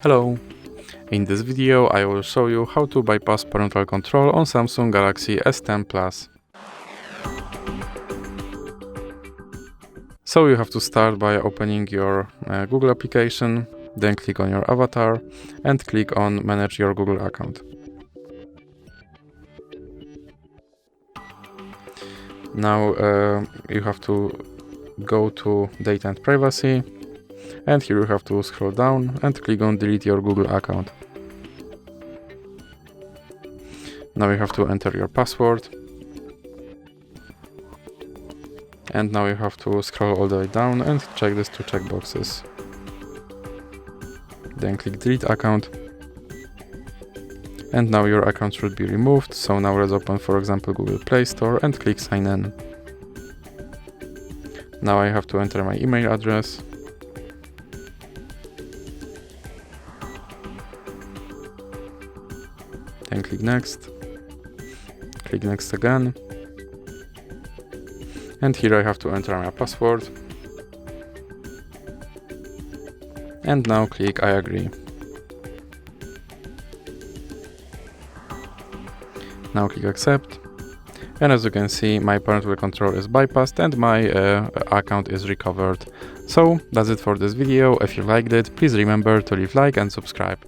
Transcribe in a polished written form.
Hello! In this video I will show you how to bypass parental control on Samsung Galaxy S10 Plus. So you have to start by opening your Google application, then click on your avatar and click on Manage your Google account. Now you have to go to Data and Privacy, and here you have to scroll down and click on Delete your Google account. Now you have to enter your password. And now you have to scroll all the way down and check these two checkboxes. Then click Delete account. And now your account should be removed. So now let's open, for example, Google Play Store and click Sign In. Now I have to enter my email address. Then click Next. Click Next again. And here I have to enter my password. And now click I agree. Now click Accept. And as you can see, my parental control is bypassed and my account is recovered. So that's it for this video. If you liked it, please remember to leave a like and subscribe.